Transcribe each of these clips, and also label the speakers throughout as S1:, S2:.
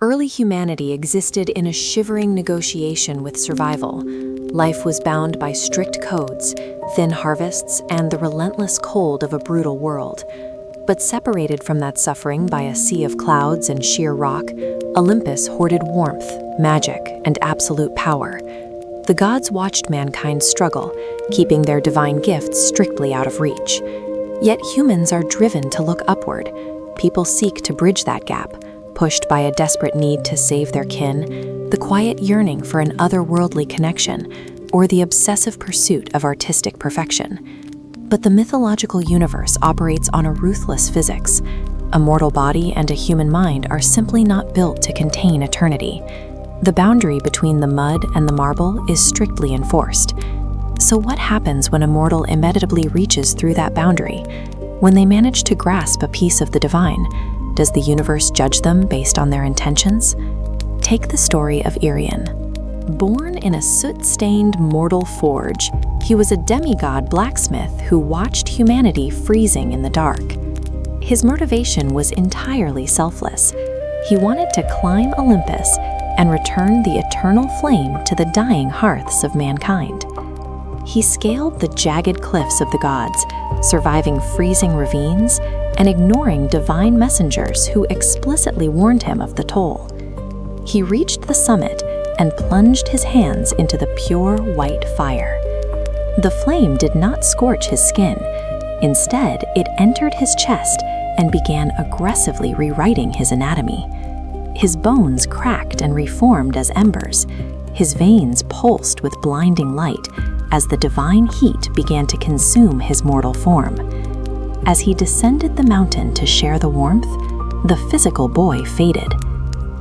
S1: Early humanity existed in a shivering negotiation with survival. Life was bound by strict codes, thin harvests, and the relentless cold of a brutal world. But separated from that suffering by a sea of clouds and sheer rock, Olympus hoarded warmth, magic, and absolute power. The gods watched mankind struggle, keeping their divine gifts strictly out of reach. Yet humans are driven to look upward. People seek to bridge that gap, pushed by a desperate need to save their kin, the quiet yearning for an otherworldly connection, or the obsessive pursuit of artistic perfection. But the mythological universe operates on a ruthless physics. A mortal body and a human mind are simply not built to contain eternity. The boundary between the mud and the marble is strictly enforced. So what happens when a mortal inevitably reaches through that boundary? When they manage to grasp a piece of the divine, does the universe judge them based on their intentions? Take the story of Irion. Born in a soot-stained mortal forge, he was a demigod blacksmith who watched humanity freezing in the dark. His motivation was entirely selfless. He wanted to climb Olympus and return the eternal flame to the dying hearths of mankind. He scaled the jagged cliffs of the gods, surviving freezing ravines and ignoring divine messengers who explicitly warned him of the toll. He reached the summit and plunged his hands into the pure white fire. The flame did not scorch his skin. Instead, it entered his chest and began aggressively rewriting his anatomy. His bones cracked and reformed as embers. His veins pulsed with blinding light as the divine heat began to consume his mortal form. As he descended the mountain to share the warmth, the physical boy faded.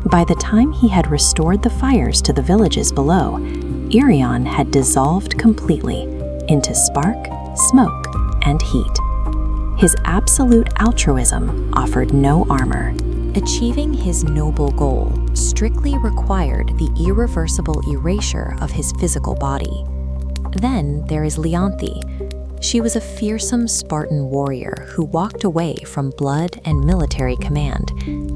S1: By the time he had restored the fires to the villages below, Irion had dissolved completely into spark, smoke, and heat. His absolute altruism offered no armor. Achieving his noble goal strictly required the irreversible erasure of his physical body. Then there is Leonthy. She was a fearsome Spartan warrior who walked away from blood and military command,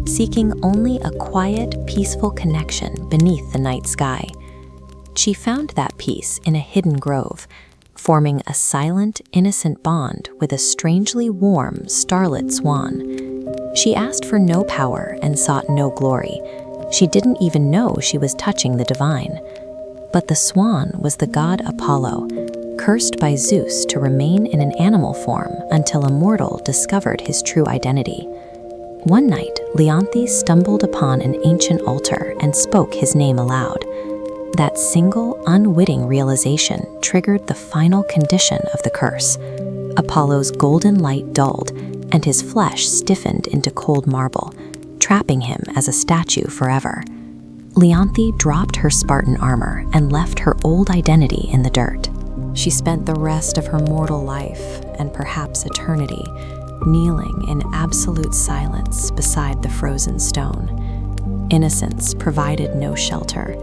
S1: seeking only a quiet, peaceful connection beneath the night sky. She found that peace in a hidden grove, forming a silent, innocent bond with a strangely warm, starlit swan. She asked for no power and sought no glory. She didn't even know she was touching the divine. But the swan was the god Apollo, cursed by Zeus to remain in an animal form until a mortal discovered his true identity. One night, Leonthy stumbled upon an ancient altar and spoke his name aloud. That single, unwitting realization triggered the final condition of the curse. Apollo's golden light dulled, and his flesh stiffened into cold marble, trapping him as a statue forever. Leonthy dropped her Spartan armor and left her old identity in the dirt. She spent the rest of her mortal life, and perhaps eternity, kneeling in absolute silence beside the frozen stone. Innocence provided no shelter.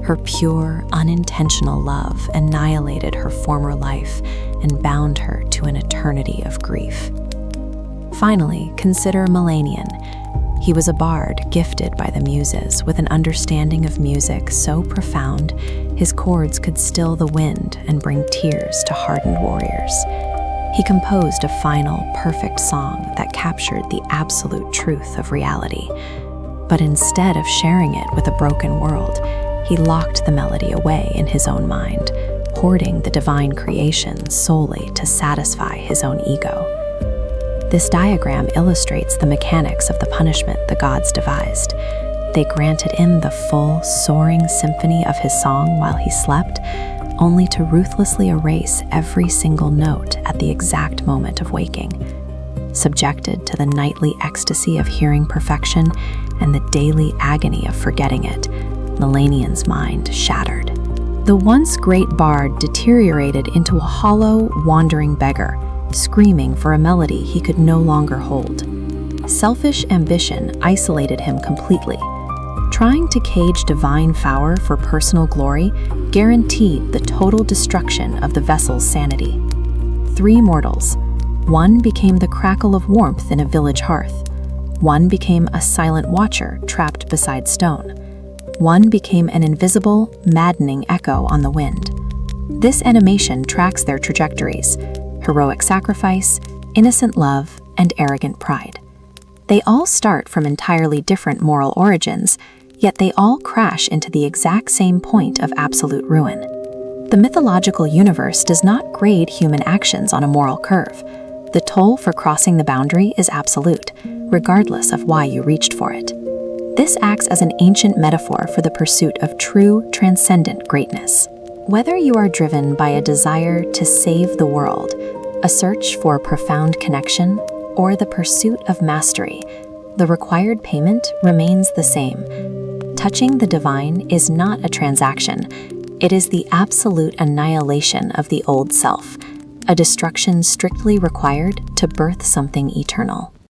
S1: Her pure, unintentional love annihilated her former life and bound her to an eternity of grief. Finally, consider Melanian. He was a bard gifted by the muses with an understanding of music so profound his chords could still the wind and bring tears to hardened warriors. He composed a final, perfect song that captured the absolute truth of reality. But instead of sharing it with a broken world, he locked the melody away in his own mind, hoarding the divine creation solely to satisfy his own ego. This diagram illustrates the mechanics of the punishment the gods devised. They granted him the full, soaring symphony of his song while he slept, only to ruthlessly erase every single note at the exact moment of waking. Subjected to the nightly ecstasy of hearing perfection and the daily agony of forgetting it, Melanian's mind shattered. The once great bard deteriorated into a hollow, wandering beggar, screaming for a melody he could no longer hold. Selfish ambition isolated him completely. Trying to cage divine power for personal glory guaranteed the total destruction of the vessel's sanity. 3 mortals. One became the crackle of warmth in a village hearth. One became a silent watcher trapped beside stone. One became an invisible, maddening echo on the wind. This animation tracks their trajectories: heroic sacrifice, innocent love, and arrogant pride. They all start from entirely different moral origins, yet they all crash into the exact same point of absolute ruin. The mythological universe does not grade human actions on a moral curve. The toll for crossing the boundary is absolute, regardless of why you reached for it. This acts as an ancient metaphor for the pursuit of true, transcendent greatness. Whether you are driven by a desire to save the world, a search for profound connection, or the pursuit of mastery, the required payment remains the same. Touching the divine is not a transaction. It is the absolute annihilation of the old self, a destruction strictly required to birth something eternal.